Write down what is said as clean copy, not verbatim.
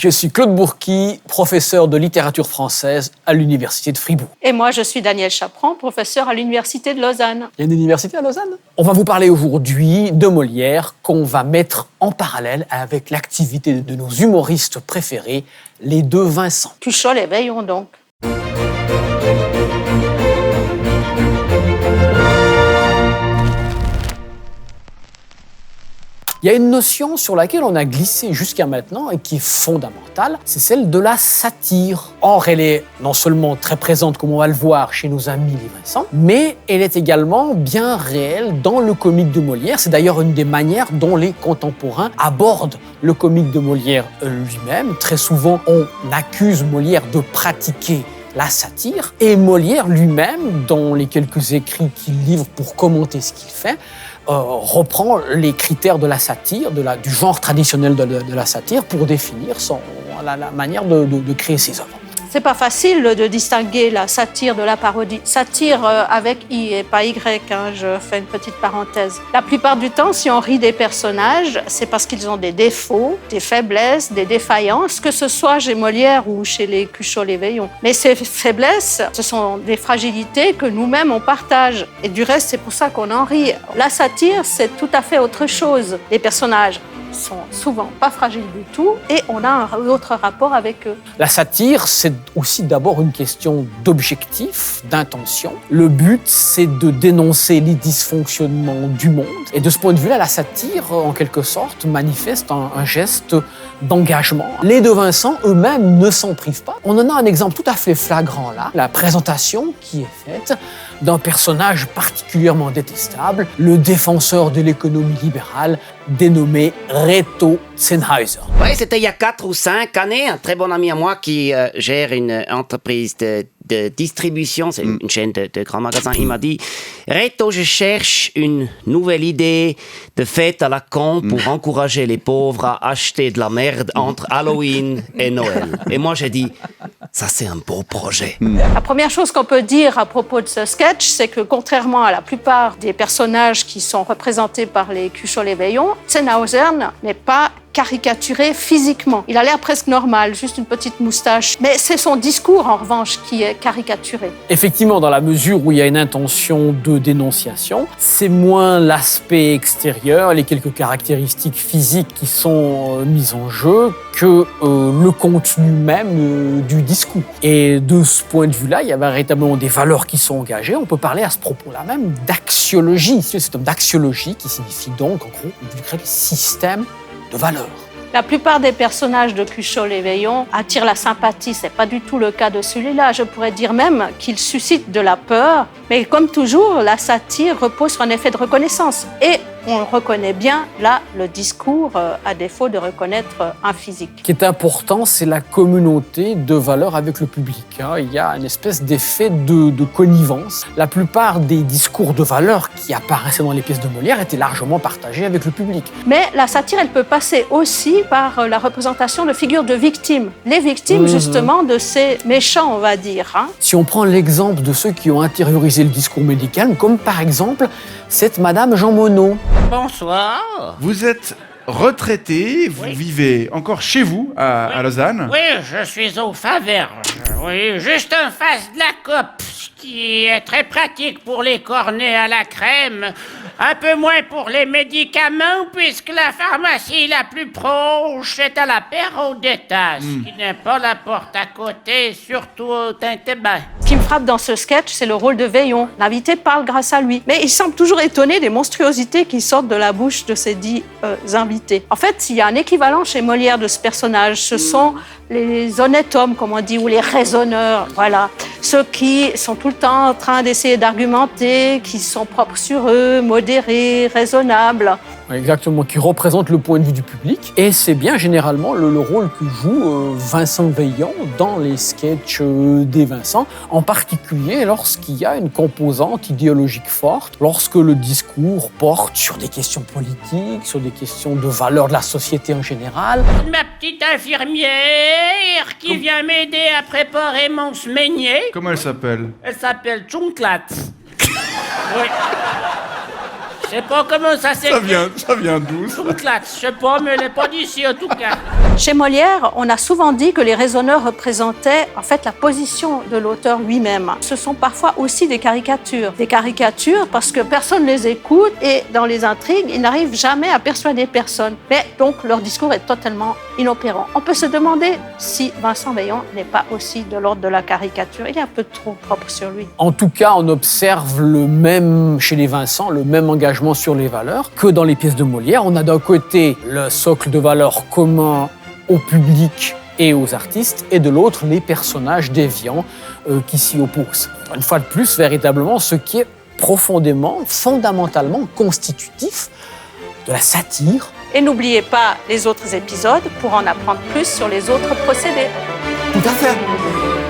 Je suis Claude Bourqui, professeur de littérature française à l'Université de Fribourg. Et moi, je suis Danielle Chaprand, professeur à l'Université de Lausanne. Il y a une université à Lausanne? On va vous parler aujourd'hui de Molière, qu'on va mettre en parallèle avec l'activité de nos humoristes préférés, les deux Vincent. Cuchol et Veillon, donc. Il y a une notion sur laquelle on a glissé jusqu'à maintenant et qui est fondamentale, c'est celle de la satire. Or, elle est non seulement très présente, comme on va le voir, chez nos amis les Vincent, mais elle est également bien réelle dans le comique de Molière. C'est d'ailleurs une des manières dont les contemporains abordent le comique de Molière lui-même. Très souvent, on accuse Molière de pratiquer la satire, et Molière lui-même, dans les quelques écrits qu'il livre pour commenter ce qu'il fait, reprend les critères de la satire, du genre traditionnel de la satire, pour définir la manière de créer ses œuvres. C'est pas facile de distinguer la satire de la parodie. Satire avec I et pas Y, hein, je fais une petite parenthèse. La plupart du temps, si on rit des personnages, c'est parce qu'ils ont des défauts, des faiblesses, des défaillances, que ce soit chez Molière ou chez les Cuchol et Veillon. Mais ces faiblesses, ce sont des fragilités que nous-mêmes on partage. Et du reste, c'est pour ça qu'on en rit. La satire, c'est tout à fait autre chose. Les personnages sont souvent pas fragiles du tout et on a un autre rapport avec eux. La satire, c'est aussi d'abord une question d'objectif, d'intention. Le but, c'est de dénoncer les dysfonctionnements du monde. Et de ce point de vue-là, la satire, en quelque sorte, manifeste un geste d'engagement. Les deux Vincent eux-mêmes ne s'en privent pas. On en a un exemple tout à fait flagrant là, la présentation qui est faite d'un personnage particulièrement détestable, le défenseur de l'économie libérale, dénommé Reto Sennheiser. Oui, c'était il y a 4 ou 5 années, un très bon ami à moi qui gère une entreprise de distribution, c'est une chaîne de grands magasins. Il m'a dit, Reto, je cherche une nouvelle idée de fête à la con pour encourager les pauvres à acheter de la merde entre Halloween et Noël. Et moi, j'ai dit, ça, c'est un beau projet. La première chose qu'on peut dire à propos de ce sketch, c'est que contrairement à la plupart des personnages qui sont représentés par les Cuchol et Veillon, Sennheiser n'est pas caricaturé physiquement. Il a l'air presque normal, juste une petite moustache. Mais c'est son discours, en revanche, qui est caricaturé. Effectivement, dans la mesure où il y a une intention de dénonciation, c'est moins l'aspect extérieur, les quelques caractéristiques physiques qui sont mises en jeu que le contenu même du discours. Et de ce point de vue-là, il y a véritablement des valeurs qui sont engagées. On peut parler à ce propos-là même d'axiologie. C'est un terme d'axiologie qui signifie donc, en gros, du grec système de valeurs. La plupart des personnages de Cuchol et Veillon attirent la sympathie. C'est pas du tout le cas de celui-là. Je pourrais dire même qu'il suscite de la peur. Mais comme toujours, la satire repose sur un effet de reconnaissance. Et on reconnaît bien, là, le discours, à défaut de reconnaître un physique. Ce qui est important, c'est la communauté de valeurs avec le public. Il y a une espèce d'effet de connivence. La plupart des discours de valeurs qui apparaissaient dans les pièces de Molière étaient largement partagés avec le public. Mais la satire, elle peut passer aussi par la représentation de figures de victimes. Les victimes, justement, de ces méchants, on va dire. Si on prend l'exemple de ceux qui ont intériorisé le discours médical, comme par exemple cette Madame Jean Monod. Bonsoir. Vous êtes retraité, vous vivez encore chez vous, à Lausanne. Oui, je suis au Faverges. Oui, juste en face de la COP, ce qui est très pratique pour les cornets à la crème. Un peu moins pour les médicaments, puisque la pharmacie la plus proche est à la Perrault-d'État, ce qui n'est pas la porte à côté, surtout au Tintébain. Ce qui me frappe dans ce sketch, c'est le rôle de Veillon. L'invité parle grâce à lui. Mais il semble toujours étonné des monstruosités qui sortent de la bouche de ces dits invités. En fait, il y a un équivalent chez Molière de ce personnage. Ce sont les honnêtes hommes, comme on dit, ou les raisonneurs. Voilà. Ceux qui sont tout le temps en train d'essayer d'argumenter, qui sont propres sur eux, modérés, raisonnables. Exactement, qui représente le point de vue du public. Et c'est bien généralement le rôle que joue Vincent Veillon dans les sketchs des Vincent, en particulier lorsqu'il y a une composante idéologique forte, lorsque le discours porte sur des questions politiques, sur des questions de valeurs de la société en général. Ma petite infirmière qui vient m'aider à préparer mon smeignet. Comment elle s'appelle? Elle s'appelle Tchunklat. Oui. Je sais pas comment ça s'écrit. Ça vient d'où, ça? Tchunklat, je sais pas, mais elle est pas d'ici en tout cas. Chez Molière, on a souvent dit que les raisonneurs représentaient en fait la position de l'auteur lui-même. Ce sont parfois aussi des caricatures. Des caricatures parce que personne ne les écoute et dans les intrigues, ils n'arrivent jamais à persuader personne. Mais donc leur discours est totalement inopérant. On peut se demander si Vincent Veillon n'est pas aussi de l'ordre de la caricature. Il est un peu trop propre sur lui. En tout cas, on observe le même, chez les Vincent, le même engagement sur les valeurs que dans les pièces de Molière. On a d'un côté le socle de valeurs commun au public et aux artistes, et de l'autre, les personnages déviants qui s'y opposent. Une fois de plus, véritablement, ce qui est profondément, fondamentalement constitutif de la satire. Et n'oubliez pas les autres épisodes pour en apprendre plus sur les autres procédés. Tout à fait.